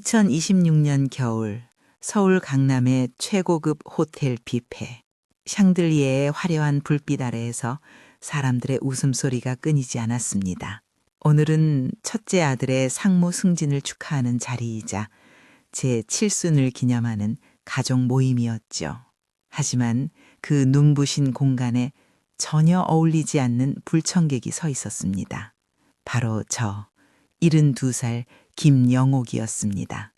2026년 겨울 서울 강남의 최고급 호텔 뷔페. 샹들리에의 화려한 불빛 아래에서 사람들의 웃음소리가 끊이지 않았습니다. 오늘은 첫째 아들의 상무 승진을 축하하는 자리이자 제 칠순을 기념하는 가족 모임이었죠. 하지만 그 눈부신 공간에 전혀 어울리지 않는 불청객이 서 있었습니다. 바로 저 72살 김영옥이었습니다.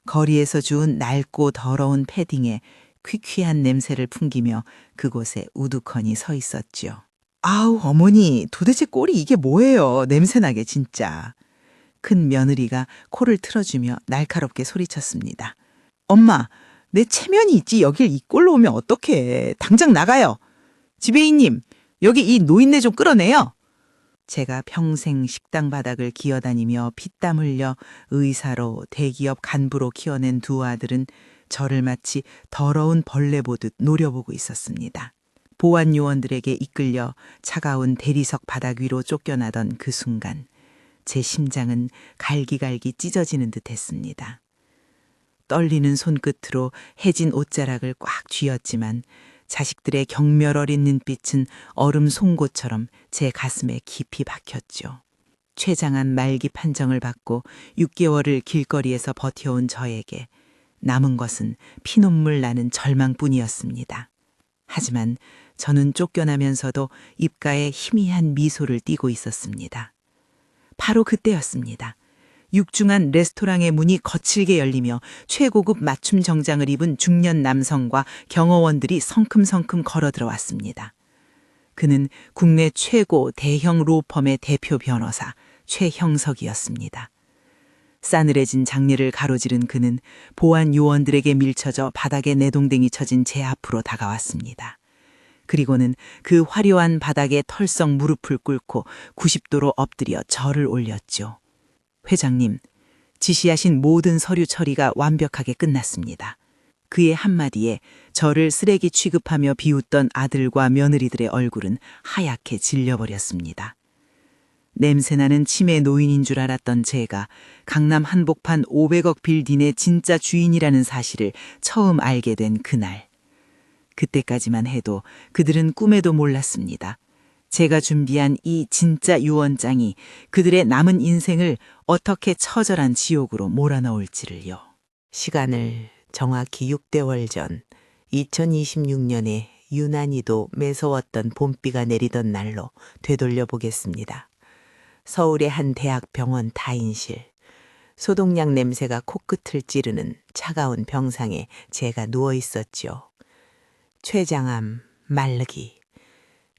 거리에서 주운 낡고 더러운 패딩에 퀴퀴한 냄새를 풍기며 그곳에 우두커니 서 있었죠. 아우, 어머니, 도대체 꼴이 이게 뭐예요? 냄새나게 진짜. 큰 며느리가 코를 틀어주며 날카롭게 소리쳤습니다. 엄마, 내 체면이 있지 여길 이 꼴로 오면 어떡해. 당장 나가요. 지배인님, 여기 이 노인네 좀 끌어내요. 제가 평생 식당 바닥을 기어다니며 피땀 흘려 의사로 대기업 간부로 키워낸 두 아들은 저를 마치 더러운 벌레 보듯 노려보고 있었습니다. 보안 요원들에게 이끌려 차가운 대리석 바닥 위로 쫓겨나던 그 순간 제 심장은 갈기갈기 찢어지는 듯 했습니다. 떨리는 손끝으로 해진 옷자락을 꽉 쥐었지만 자식들의 경멸 어린 눈빛은 얼음 송곳처럼 제 가슴에 깊이 박혔죠. 췌장암 말기 판정을 받고 6개월을 길거리에서 버텨온 저에게 남은 것은 피눈물 나는 절망뿐이었습니다. 하지만 저는 쫓겨나면서도 입가에 희미한 미소를 띠고 있었습니다. 바로 그때였습니다. 육중한 레스토랑의 문이 거칠게 열리며 최고급 맞춤 정장을 입은 중년 남성과 경호원들이 성큼성큼 걸어 들어왔습니다. 그는 국내 최고 대형 로펌의 대표 변호사 최형석이었습니다. 싸늘해진 장례를 가로지른 그는 보안 요원들에게 밀쳐져 바닥에 내동댕이 쳐진 제 앞으로 다가왔습니다. 그리고는 그 화려한 바닥에 털썩 무릎을 꿇고 90도로 엎드려 절을 올렸죠. 회장님, 지시하신 모든 서류 처리가 완벽하게 끝났습니다. 그의 한마디에 저를 쓰레기 취급하며 비웃던 아들과 며느리들의 얼굴은 하얗게 질려버렸습니다. 냄새나는 치매 노인인 줄 알았던 제가 강남 한복판 500억 빌딩의 진짜 주인이라는 사실을 처음 알게 된 그날. 그때까지만 해도 그들은 꿈에도 몰랐습니다. 제가 준비한 이 진짜 유언장이 그들의 남은 인생을 어떻게 처절한 지옥으로 몰아넣을지를요. 시간을 정확히 6개월 전 2026년에 유난히도 매서웠던 봄비가 내리던 날로 되돌려 보겠습니다. 서울의 한 대학병원 타인실. 소독약 냄새가 코끝을 찌르는 차가운 병상에 제가 누워 있었죠. 췌장암, 말르기.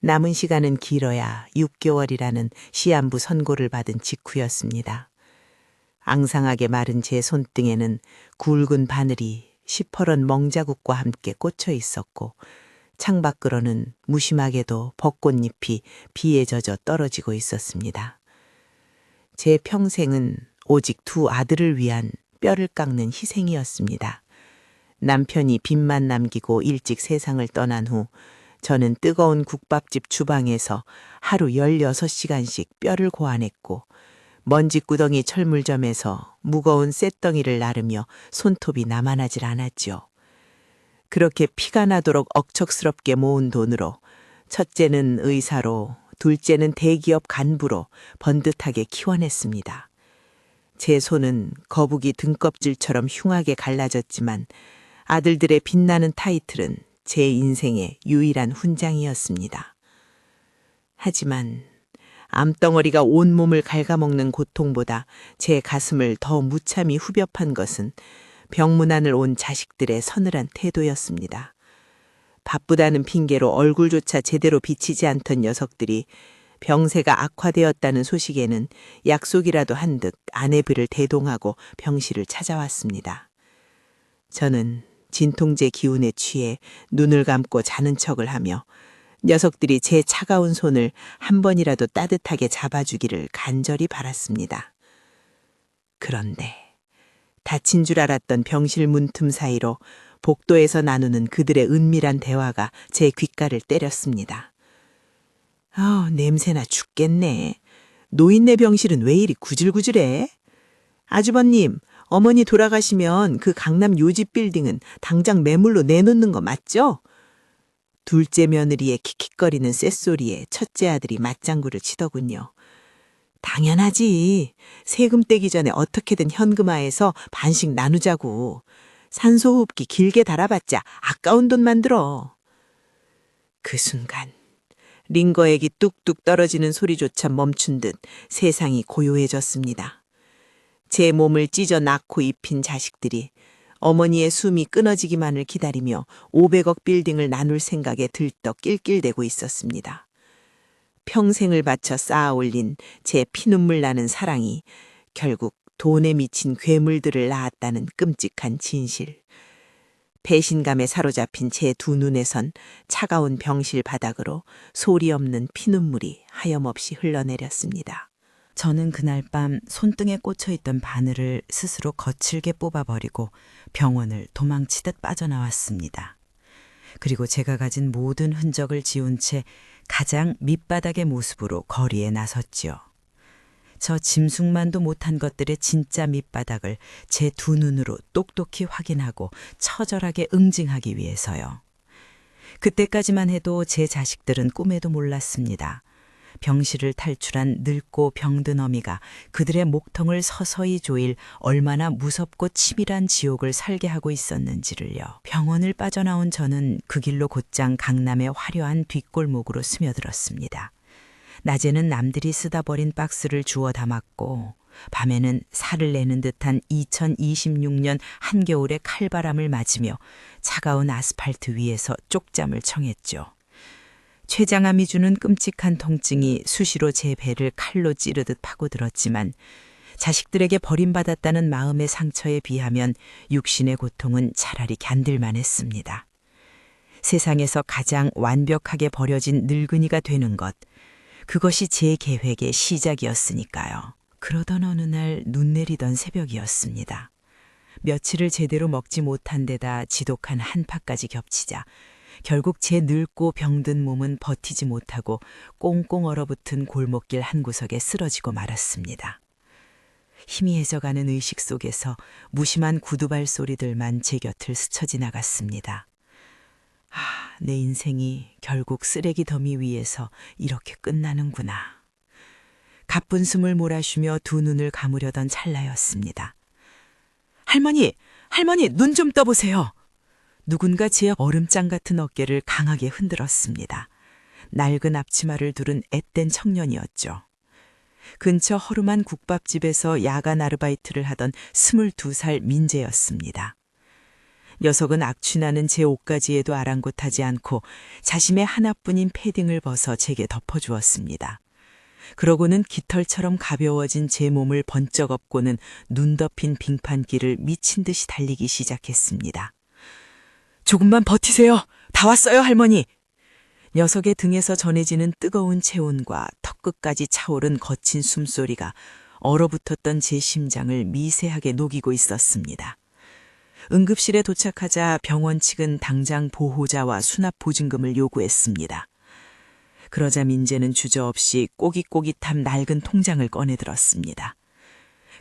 남은 시간은 길어야 6개월이라는 시한부 선고를 받은 직후였습니다. 앙상하게 마른 제 손등에는 굵은 바늘이 시퍼런 멍자국과 함께 꽂혀 있었고 창밖으로는 무심하게도 벚꽃잎이 비에 젖어 떨어지고 있었습니다. 제 평생은 오직 두 아들을 위한 뼈를 깎는 희생이었습니다. 남편이 빚만 남기고 일찍 세상을 떠난 후 저는 뜨거운 국밥집 주방에서 하루 16시간씩 뼈를 고아냈고 먼지구덩이 철물점에서 무거운 쇳덩이를 나르며 손톱이 남아나질 않았죠. 그렇게 피가 나도록 억척스럽게 모은 돈으로 첫째는 의사로 둘째는 대기업 간부로 번듯하게 키워냈습니다. 제 손은 거북이 등껍질처럼 흉하게 갈라졌지만 아들들의 빛나는 타이틀은 제 인생의 유일한 훈장이었습니다. 하지만 암덩어리가 온몸을 갉아먹는 고통보다 제 가슴을 더 무참히 후벼판 것은 병문안을 온 자식들의 서늘한 태도였습니다. 바쁘다는 핑계로 얼굴조차 제대로 비치지 않던 녀석들이 병세가 악화되었다는 소식에는 약속이라도 한 듯 아내비를 대동하고 병실을 찾아왔습니다. 저는 진통제 기운에 취해 눈을 감고 자는 척을 하며 녀석들이 제 차가운 손을 한 번이라도 따뜻하게 잡아주기를 간절히 바랐습니다. 그런데 다친 줄 알았던 병실 문틈 사이로 복도에서 나누는 그들의 은밀한 대화가 제 귓가를 때렸습니다. 냄새나 죽겠네. 노인네 병실은 왜 이리 구질구질해? 아주버님, 어머니 돌아가시면 그 강남 요집 빌딩은 당장 매물로 내놓는 거 맞죠? 둘째 며느리의 킥킥거리는 쇳소리에 첫째 아들이 맞장구를 치더군요. 당연하지. 세금 떼기 전에 어떻게든 현금화해서 반씩 나누자고. 산소호흡기 길게 달아봤자 아까운 돈만 들어. 그 순간 링거액이 뚝뚝 떨어지는 소리조차 멈춘 듯 세상이 고요해졌습니다. 제 몸을 찢어 낳고 입힌 자식들이 어머니의 숨이 끊어지기만을 기다리며 500억 빌딩을 나눌 생각에 들떡 낄낄대고 있었습니다. 평생을 바쳐 쌓아 올린 제 피눈물 나는 사랑이 결국 돈에 미친 괴물들을 낳았다는 끔찍한 진실. 배신감에 사로잡힌 제 두 눈에선 차가운 병실 바닥으로 소리 없는 피눈물이 하염없이 흘러내렸습니다. 저는 그날 밤 손등에 꽂혀있던 바늘을 스스로 거칠게 뽑아버리고 병원을 도망치듯 빠져나왔습니다. 그리고 제가 가진 모든 흔적을 지운 채 가장 밑바닥의 모습으로 거리에 나섰지요. 저 짐승만도 못한 것들의 진짜 밑바닥을 제 두 눈으로 똑똑히 확인하고 처절하게 응징하기 위해서요. 그때까지만 해도 제 자식들은 꿈에도 몰랐습니다. 병실을 탈출한 늙고 병든 어미가 그들의 목통을 서서히 조일 얼마나 무섭고 치밀한 지옥을 살게 하고 있었는지를요. 병원을 빠져나온 저는 그 길로 곧장 강남의 화려한 뒷골목으로 스며들었습니다. 낮에는 남들이 쓰다 버린 박스를 주워 담았고 밤에는 살을 내는 듯한 2026년 한겨울의 칼바람을 맞으며 차가운 아스팔트 위에서 쪽잠을 청했죠. 췌장암이 주는 끔찍한 통증이 수시로 제 배를 칼로 찌르듯 파고들었지만 자식들에게 버림받았다는 마음의 상처에 비하면 육신의 고통은 차라리 견딜만 했습니다. 세상에서 가장 완벽하게 버려진 늙은이가 되는 것, 그것이 제 계획의 시작이었으니까요. 그러던 어느 날 눈 내리던 새벽이었습니다. 며칠을 제대로 먹지 못한 데다 지독한 한파까지 겹치자 결국 제 늙고 병든 몸은 버티지 못하고 꽁꽁 얼어붙은 골목길 한 구석에 쓰러지고 말았습니다. 희미해져가는 의식 속에서 무심한 구두발 소리들만 제 곁을 스쳐 지나갔습니다. 내 인생이 결국 쓰레기 더미 위에서 이렇게 끝나는구나. 가쁜 숨을 몰아쉬며 두 눈을 감으려던 찰나였습니다. 할머니, 눈 좀 떠보세요. 누군가 제 얼음장 같은 어깨를 강하게 흔들었습니다. 낡은 앞치마를 두른 앳된 청년이었죠. 근처 허름한 국밥집에서 야간 아르바이트를 하던 22살 민재였습니다. 녀석은 악취나는 제 옷가지에도 아랑곳하지 않고 자신의 하나뿐인 패딩을 벗어 제게 덮어주었습니다. 그러고는 깃털처럼 가벼워진 제 몸을 번쩍 업고는 눈 덮인 빙판길을 미친 듯이 달리기 시작했습니다. 조금만 버티세요. 다 왔어요, 할머니. 녀석의 등에서 전해지는 뜨거운 체온과 턱끝까지 차오른 거친 숨소리가 얼어붙었던 제 심장을 미세하게 녹이고 있었습니다. 응급실에 도착하자 병원 측은 당장 보호자와 수납 보증금을 요구했습니다. 그러자 민재는 주저없이 꼬깃꼬깃한 낡은 통장을 꺼내들었습니다.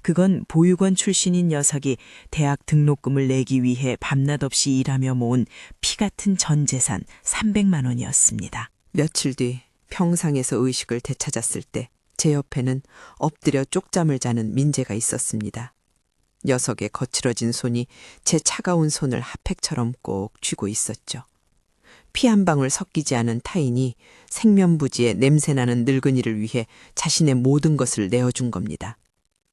그건 보육원 출신인 녀석이 대학 등록금을 내기 위해 밤낮 없이 일하며 모은 피 같은 전 재산 300만 원이었습니다. 며칠 뒤 평상에서 의식을 되찾았을 때 제 옆에는 엎드려 쪽잠을 자는 민재가 있었습니다. 녀석의 거칠어진 손이 제 차가운 손을 핫팩처럼 꼭 쥐고 있었죠. 피 한 방울 섞이지 않은 타인이 생면부지에 냄새나는 늙은이를 위해 자신의 모든 것을 내어준 겁니다.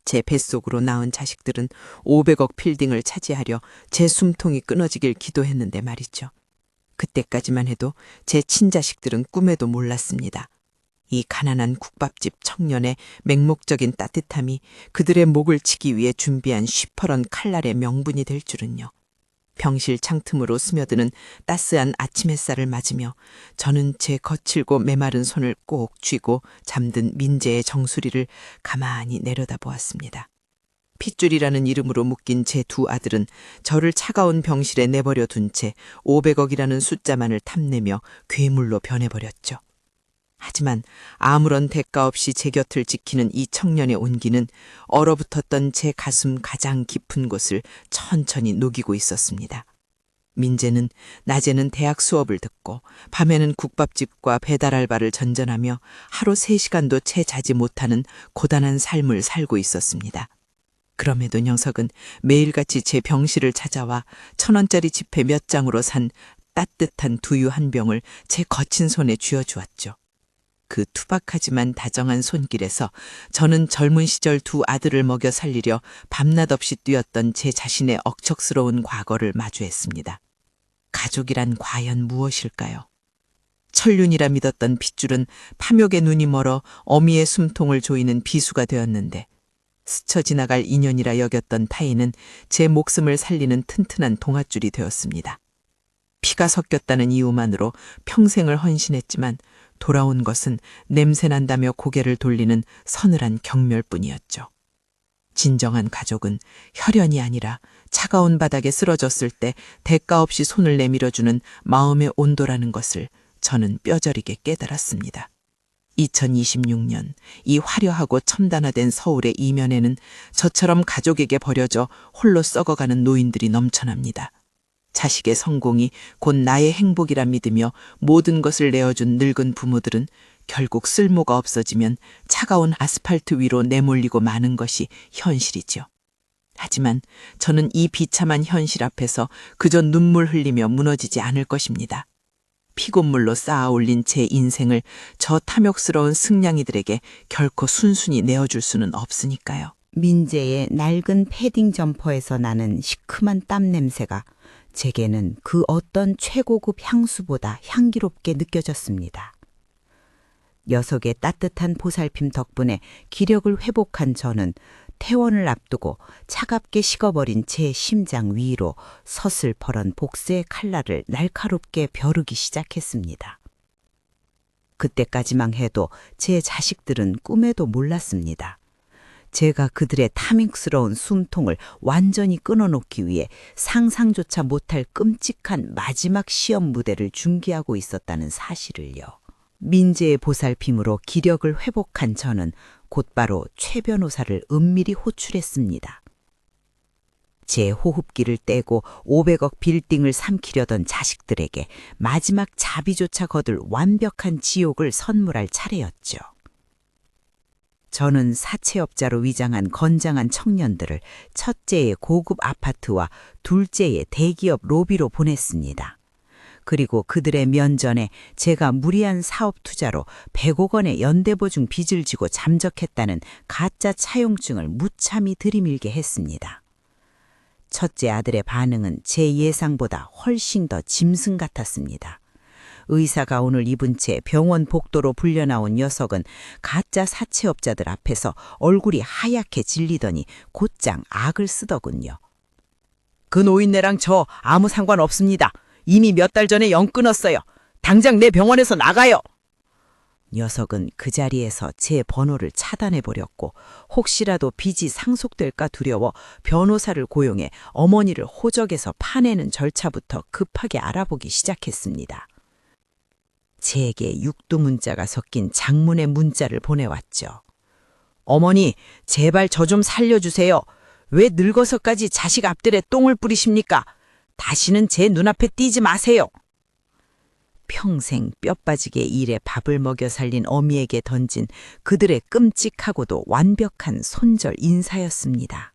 제 뱃속으로 낳은 자식들은 500억 빌딩을 차지하려 제 숨통이 끊어지길 기도했는데 말이죠. 그때까지만 해도 제 친자식들은 꿈에도 몰랐습니다. 이 가난한 국밥집 청년의 맹목적인 따뜻함이 그들의 목을 치기 위해 준비한 쉬퍼런 칼날의 명분이 될 줄은요. 병실 창틈으로 스며드는 따스한 아침 햇살을 맞으며 저는 제 거칠고 메마른 손을 꼭 쥐고 잠든 민재의 정수리를 가만히 내려다보았습니다. 핏줄이라는 이름으로 묶인 제 두 아들은 저를 차가운 병실에 내버려 둔 채 500억이라는 숫자만을 탐내며 괴물로 변해버렸죠. 하지만 아무런 대가 없이 제 곁을 지키는 이 청년의 온기는 얼어붙었던 제 가슴 가장 깊은 곳을 천천히 녹이고 있었습니다. 민재는 낮에는 대학 수업을 듣고 밤에는 국밥집과 배달 알바를 전전하며 하루 3시간도 채 자지 못하는 고단한 삶을 살고 있었습니다. 그럼에도 녀석은 매일같이 제 병실을 찾아와 1,000원짜리 지폐 몇 장으로 산 따뜻한 두유 한 병을 제 거친 손에 쥐어주었죠. 그 투박하지만 다정한 손길에서 저는 젊은 시절 2 아들을 먹여 살리려 밤낮 없이 뛰었던 제 자신의 억척스러운 과거를 마주했습니다. 가족이란 과연 무엇일까요? 천륜이라 믿었던 핏줄은 파묘의 눈이 멀어 어미의 숨통을 조이는 비수가 되었는데 스쳐 지나갈 인연이라 여겼던 타인은 제 목숨을 살리는 튼튼한 동아줄이 되었습니다. 피가 섞였다는 이유만으로 평생을 헌신했지만 돌아온 것은 냄새난다며 고개를 돌리는 서늘한 경멸뿐이었죠. 진정한 가족은 혈연이 아니라 차가운 바닥에 쓰러졌을 때 대가 없이 손을 내밀어주는 마음의 온도라는 것을 저는 뼈저리게 깨달았습니다. 2026년 이 화려하고 첨단화된 서울의 이면에는 저처럼 가족에게 버려져 홀로 썩어가는 노인들이 넘쳐납니다. 자식의 성공이 곧 나의 행복이라 믿으며 모든 것을 내어준 늙은 부모들은 결국 쓸모가 없어지면 차가운 아스팔트 위로 내몰리고 마는 것이 현실이죠. 하지만 저는 이 비참한 현실 앞에서 그저 눈물 흘리며 무너지지 않을 것입니다. 피곤물로 쌓아 올린 제 인생을 저 탐욕스러운 승냥이들에게 결코 순순히 내어줄 수는 없으니까요. 민재의 낡은 패딩 점퍼에서 나는 시큼한 땀 냄새가 제게는 그 어떤 최고급 향수보다 향기롭게 느껴졌습니다. 녀석의 따뜻한 보살핌 덕분에 기력을 회복한 저는 퇴원을 앞두고 차갑게 식어버린 제 심장 위로 서슬퍼런 복수의 칼날을 날카롭게 벼르기 시작했습니다. 그때까지만 해도 제 자식들은 꿈에도 몰랐습니다. 제가 그들의 탐욕스러운 숨통을 완전히 끊어놓기 위해 상상조차 못할 끔찍한 마지막 시험 무대를 준비하고 있었다는 사실을요. 민재의 보살핌으로 기력을 회복한 저는 곧바로 최 변호사를 은밀히 호출했습니다. 제 호흡기를 떼고 500억 빌딩을 삼키려던 자식들에게 마지막 자비조차 거둘 완벽한 지옥을 선물할 차례였죠. 저는 사채업자로 위장한 건장한 청년들을 첫째의 고급 아파트와 둘째의 대기업 로비로 보냈습니다. 그리고 그들의 면전에 제가 무리한 사업 투자로 100억 원의 연대보증 빚을 지고 잠적했다는 가짜 차용증을 무참히 들이밀게 했습니다. 첫째 아들의 반응은 제 예상보다 훨씬 더 짐승 같았습니다. 의사가 오늘 입은 채 병원 복도로 불려나온 녀석은 가짜 사채업자들 앞에서 얼굴이 하얗게 질리더니 곧장 악을 쓰더군요. 그 노인네랑 저 아무 상관없습니다. 이미 몇 달 전에 연 끊었어요. 당장 내 병원에서 나가요. 녀석은 그 자리에서 제 번호를 차단해버렸고 혹시라도 빚이 상속될까 두려워 변호사를 고용해 어머니를 호적에서 파내는 절차부터 급하게 알아보기 시작했습니다. 제게 육두문자가 섞인 장문의 문자를 보내왔죠. 어머니, 제발 저 좀 살려주세요. 왜 늙어서까지 자식 앞들에 똥을 뿌리십니까? 다시는 제 눈앞에 띄지 마세요. 평생 뼈 빠지게 일에 밥을 먹여 살린 어미에게 던진 그들의 끔찍하고도 완벽한 손절 인사였습니다.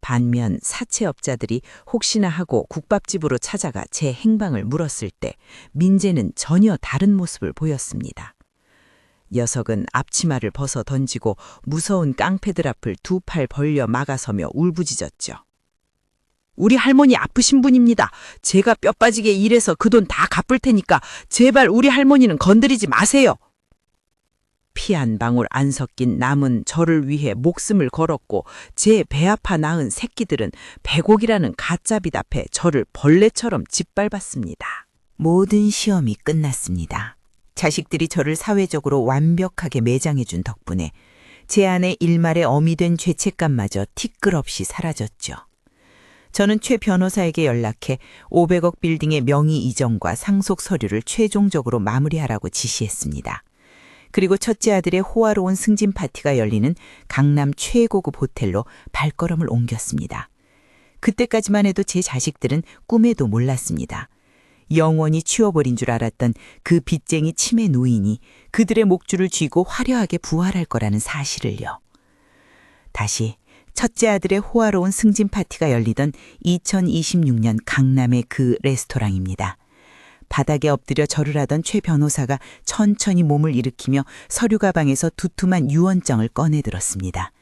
반면 사채업자들이 혹시나 하고 국밥집으로 찾아가 제 행방을 물었을 때 민재는 전혀 다른 모습을 보였습니다. 녀석은 앞치마를 벗어 던지고 무서운 깡패들 앞을 2 팔 벌려 막아서며 울부짖었죠. 우리 할머니 아프신 분입니다. 제가 뼈 빠지게 일해서 그 돈 다 갚을 테니까 제발 우리 할머니는 건드리지 마세요. 피 한 방울 안 섞인 남은 저를 위해 목숨을 걸었고 제 배 아파 낳은 새끼들은 100억이라는 가짜 빚 앞에 저를 벌레처럼 짓밟았습니다. 모든 시험이 끝났습니다. 자식들이 저를 사회적으로 완벽하게 매장해준 덕분에 제 안에 일말의 어미 된 죄책감마저 티끌 없이 사라졌죠. 저는 최 변호사에게 연락해 500억 빌딩의 명의 이전과 상속 서류를 최종적으로 마무리하라고 지시했습니다. 그리고 첫째 아들의 호화로운 승진 파티가 열리는 강남 최고급 호텔로 발걸음을 옮겼습니다. 그때까지만 해도 제 자식들은 꿈에도 몰랐습니다. 영원히 치워버린 줄 알았던 그 빚쟁이 치매 노인이 그들의 목줄을 쥐고 화려하게 부활할 거라는 사실을요. 다시 첫째 아들의 호화로운 승진 파티가 열리던 2026년 강남의 그 레스토랑입니다. 바닥에 엎드려 절을 하던 최 변호사가 천천히 몸을 일으키며 서류 가방에서 두툼한 유언장을 꺼내들었습니다.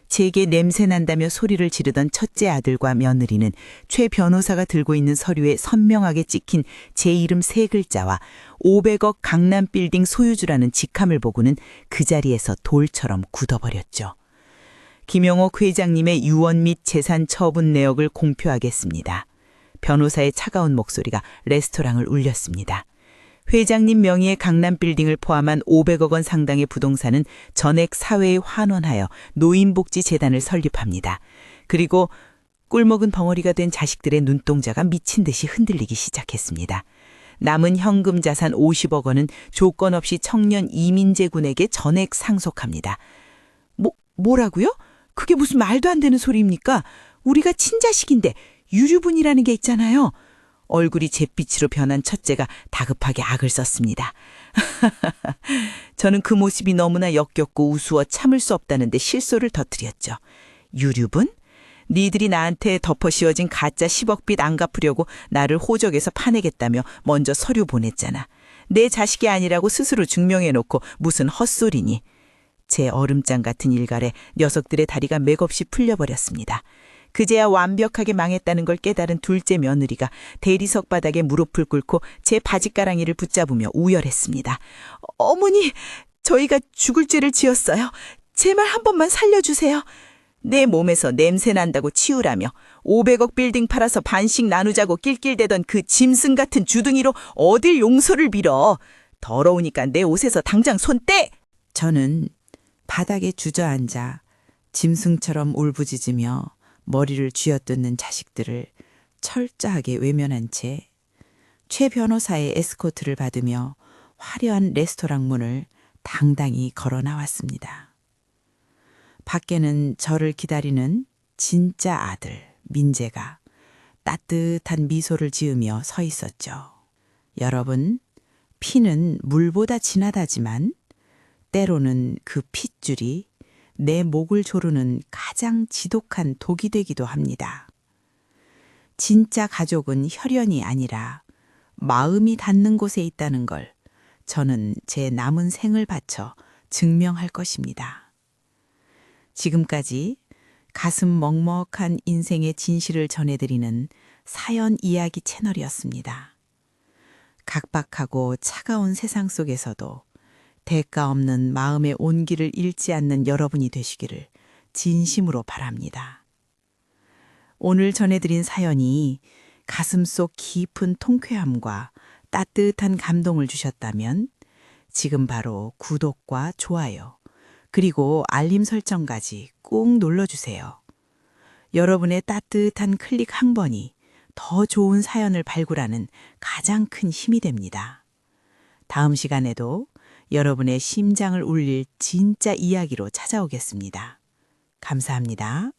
제게 냄새 난다며 소리를 지르던 첫째 아들과 며느리는 최 변호사가 들고 있는 서류에 선명하게 찍힌 제 이름 3글자와 500억 강남 빌딩 소유주라는 직함을 보고는 그 자리에서 돌처럼 굳어버렸죠. 김용옥 회장님의 유언 및 재산 처분 내역을 공표하겠습니다. 변호사의 차가운 목소리가 레스토랑을 울렸습니다. 회장님 명의의 강남 빌딩을 포함한 500억 원 상당의 부동산은 전액 사회에 환원하여 노인복지재단을 설립합니다. 그리고 꿀먹은 벙어리가 된 자식들의 눈동자가 미친 듯이 흔들리기 시작했습니다. 남은 현금 자산 50억 원은 조건 없이 청년 이민재 군에게 전액 상속합니다. 뭐라고요? 그게 무슨 말도 안 되는 소리입니까? 우리가 친자식인데 유류분이라는 게 있잖아요. 얼굴이 잿빛으로 변한 첫째가 다급하게 악을 썼습니다. 저는 그 모습이 너무나 역겹고 우스워 참을 수 없다는데 실소를 터뜨렸죠. 유류분? 니들이 나한테 덮어 씌워진 가짜 10억 빚 안 갚으려고 나를 호적에서 파내겠다며 먼저 서류 보냈잖아. 내 자식이 아니라고 스스로 증명해놓고 무슨 헛소리니. 제 얼음장 같은 일갈에 녀석들의 다리가 맥없이 풀려버렸습니다. 그제야 완벽하게 망했다는 걸 깨달은 둘째 며느리가 대리석 바닥에 무릎을 꿇고 제 바지가랑이를 붙잡으며 우열했습니다. 어머니, 저희가 죽을 죄를 지었어요. 제발 한 번만 살려주세요. 내 몸에서 냄새 난다고 치우라며 500억 빌딩 팔아서 반씩 나누자고 낄낄대던 그 짐승 같은 주둥이로 어딜 용서를 빌어. 더러우니까 내 옷에서 당장 손 떼! 저는 바닥에 주저앉아 짐승처럼 울부짖으며 머리를 쥐어뜯는 자식들을 철저하게 외면한 채 최 변호사의 에스코트를 받으며 화려한 레스토랑 문을 당당히 걸어 나왔습니다. 밖에는 저를 기다리는 진짜 아들 민재가 따뜻한 미소를 지으며 서 있었죠. 여러분, 피는 물보다 진하다지만 때로는 그 핏줄이 내 목을 조르는 가장 지독한 독이 되기도 합니다. 진짜 가족은 혈연이 아니라 마음이 닿는 곳에 있다는 걸 저는 제 남은 생을 바쳐 증명할 것입니다. 지금까지 가슴 먹먹한 인생의 진실을 전해드리는 사연 이야기 채널이었습니다. 각박하고 차가운 세상 속에서도 대가 없는 마음의 온기를 잃지 않는 여러분이 되시기를 진심으로 바랍니다. 오늘 전해드린 사연이 가슴속 깊은 통쾌함과 따뜻한 감동을 주셨다면 지금 바로 구독과 좋아요 그리고 알림 설정까지 꾹 눌러주세요. 여러분의 따뜻한 클릭 한 번이 더 좋은 사연을 발굴하는 가장 큰 힘이 됩니다. 다음 시간에도 여러분의 심장을 울릴 진짜 이야기로 찾아오겠습니다. 감사합니다.